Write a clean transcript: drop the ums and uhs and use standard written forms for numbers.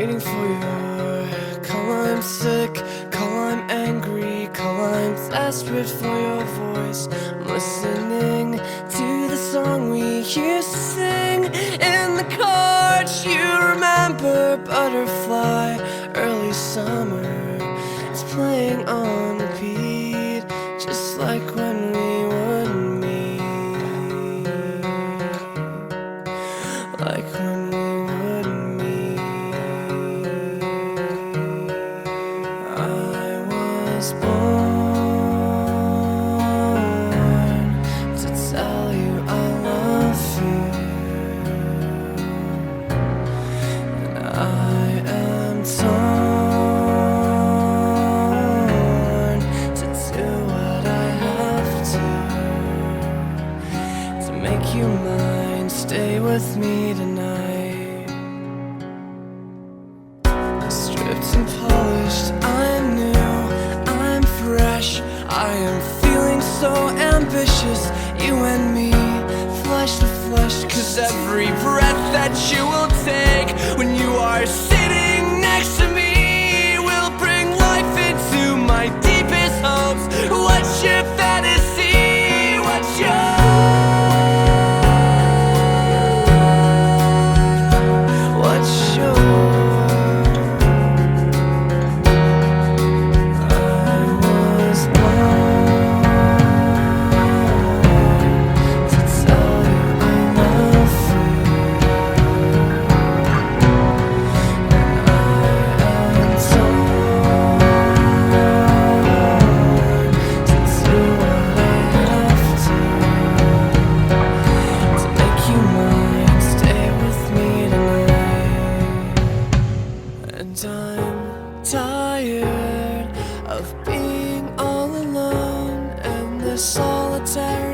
waiting for your call. I'm sick, call I'm angry, call I'm desperate for your voice. I'm listening to the song we used to sing in the car. Do you remember Butterfly? Early summer, it's playing on repeat, just like when we would meet, like when we would meet. I was born to tell you I love you, and I am torn to do what I have to make you mine. Stay with me tonight. Stripped and polished, I'm new, I'm fresh, I am feeling so ambitious. You and me, flesh to flesh, 'cause every breath that you will take when you are sitting next to me will bring life into my deepest hopes. What's your fantasy? What's your I'm tired of being all alone, and the solitary